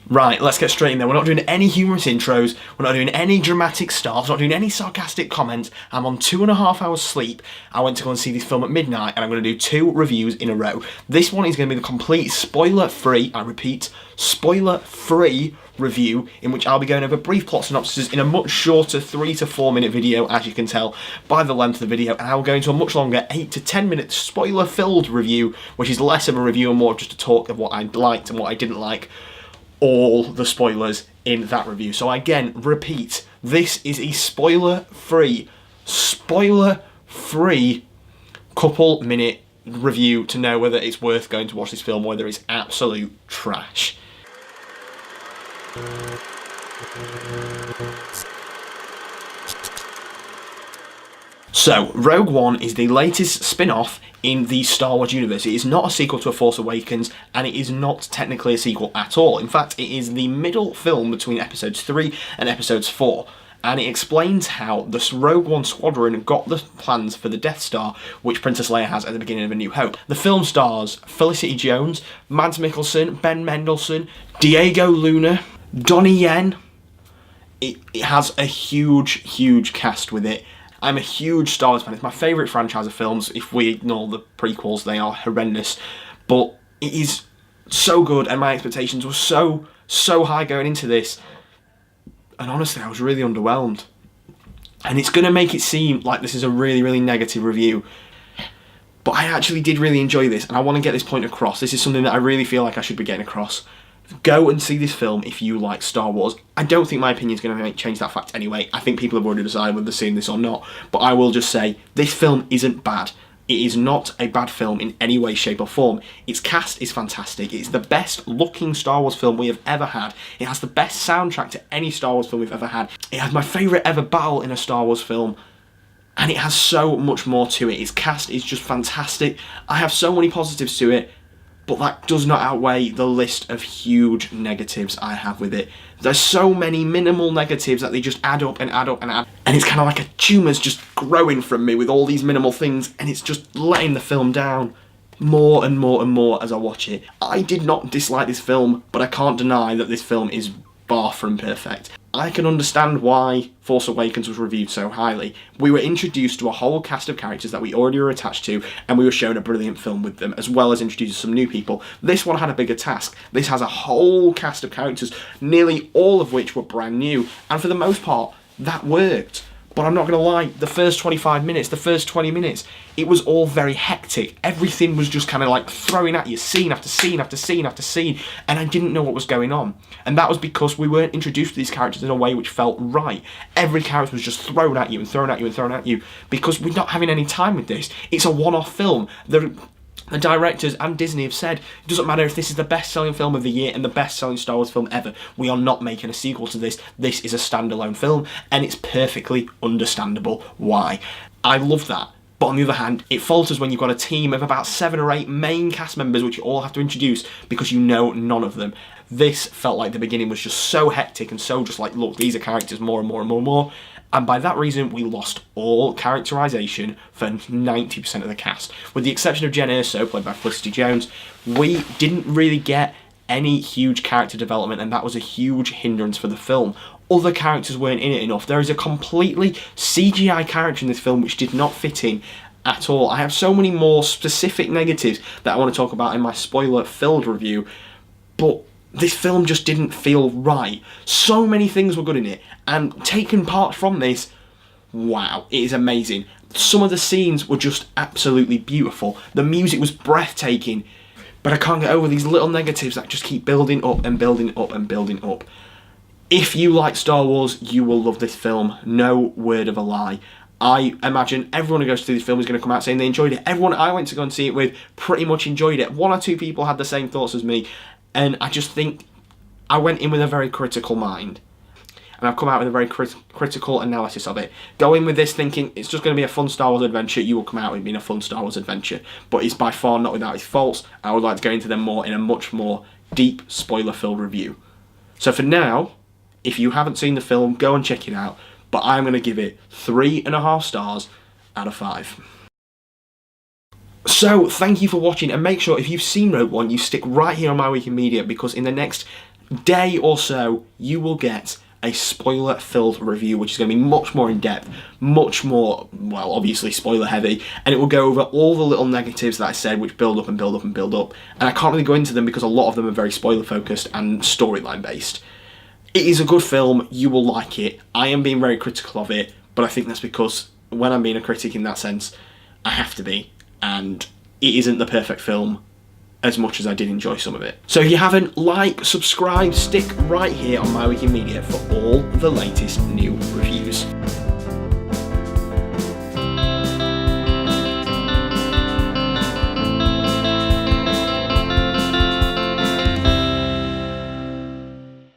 Right, let's get straight in there. We're not doing any humorous intros, we're not doing any dramatic starts, we're not doing any sarcastic comments. I'm on 2.5 hours sleep. I went to go and see this film at midnight, and I'm going to do 2 reviews in a row. This one is going to be the complete spoiler-free, I repeat, spoiler-free review, in which I'll be going over brief plot synopses in a much shorter 3 to 4 minute video, as you can tell by the length of the video, and I will go into a much longer 8 to 10 minute spoiler-filled review, which is less of a review and more just a talk of what I liked and what I didn't like. All the spoilers in that review. So again, repeat, this is a spoiler-free couple minute review to know whether it's worth going to watch this film or whether it's absolute trash. So, Rogue One is the latest spin-off in the Star Wars universe. It is not a sequel to A Force Awakens, and it is not technically a sequel at all. In fact, it is the middle film between episodes 3 and episodes 4, and it explains how the Rogue One squadron got the plans for the Death Star, which Princess Leia has at the beginning of A New Hope. The film stars Felicity Jones, Mads Mikkelsen, Ben Mendelsohn, Diego Luna, Donnie Yen. It has a huge cast with it. I'm a huge Star Wars fan. It's my favourite franchise of films. If we ignore the prequels, they are horrendous. But it is so good, and my expectations were so high going into this. And honestly, I was really underwhelmed. And it's going to make it seem like this is a really negative review. But I actually did really enjoy this, and I want to get this point across. This is something that I really feel like I should be getting across. Go and see this film if you like Star Wars. I don't think my opinion is going to change that fact anyway. I think people have already decided whether they're seeing this or not. But I will just say, this film isn't bad. It is not a bad film in any way, shape or form. Its cast is fantastic. It's the best looking Star Wars film we have ever had. It has the best soundtrack to any Star Wars film we've ever had. It has my favourite ever battle in a Star Wars film. And it has so much more to it. Its cast is just fantastic. I have so many positives to it. But that does not outweigh the list of huge negatives I have with it. There's so many minimal negatives that they just add up and add up and add. And it's kind of like a tumour's just growing from me with all these minimal things, and it's just letting the film down more and more as I watch it. I did not dislike this film, but I can't deny that this film is far from perfect. I can understand why Force Awakens was reviewed so highly. We were introduced to a whole cast of characters that we already were attached to, and we were shown a brilliant film with them, as well as introducing some new people. This one had a bigger task. This has a whole cast of characters, nearly all of which were brand new, and for the most part, that worked. But I'm not going to lie, the first 25 minutes, the first 20 minutes, it was all very hectic. Everything was just kind of like throwing at you, scene after scene after scene after scene, and I didn't know what was going on. And that was because we weren't introduced to these characters in a way which felt right. Every character was just thrown at you and thrown at you and thrown at you, because we're not having any time with this. It's a one-off film. The directors and Disney have said, it doesn't matter if this is the best-selling film of the year and the best-selling Star Wars film ever, we are not making a sequel to this. This is a standalone film, and it's perfectly understandable why. I love that. But on the other hand, it falters when you've got a team of about 7 or 8 main cast members which you all have to introduce because you know none of them. This felt like the beginning was just so hectic and so just like, look, these are characters more and more and more and more. And by that reason, we lost all characterisation for 90% of the cast. With the exception of Jen Erso, played by Felicity Jones, we didn't really get any huge character development, and that was a huge hindrance for the film. Other characters weren't in it enough. There is a completely CGI character in this film which did not fit in at all. I have so many more specific negatives that I want to talk about in my spoiler-filled review, but this film just didn't feel right. So many things were good in it, and taken part from this, wow, it is amazing. Some of the scenes were just absolutely beautiful. The music was breathtaking, but I can't get over these little negatives that just keep building up and building up and building up. If you like Star Wars, you will love this film, no word of a lie. I imagine everyone who goes to see this film is going to come out saying they enjoyed it. Everyone I went to go and see it with pretty much enjoyed it. 1 or 2 people had the same thoughts as me, and I just think I went in with a very critical mind. And I've come out with a very critical analysis of it. Go in with this thinking it's just going to be a fun Star Wars adventure, you will come out with being a fun Star Wars adventure. But it's by far not without its faults. I would like to go into them more in a much more deep, spoiler-filled review. So for now, if you haven't seen the film, go and check it out. But I'm going to give it 3.5 stars out of 5. So, thank you for watching, and make sure if you've seen Rogue One, you stick right here on My Week in Media, because in the next day or so, you will get a spoiler-filled review, which is going to be much more in-depth, much more, well, obviously spoiler-heavy, and it will go over all the little negatives that I said, which build up and build up and build up, and I can't really go into them because a lot of them are very spoiler-focused and storyline-based. It is a good film, you will like it. I am being very critical of it, but I think that's because when I'm being a critic in that sense, I have to be, and it isn't the perfect film, as much as I did enjoy some of it. So if you haven't, like, subscribe, stick right here on My Week in Media for all the latest new reviews.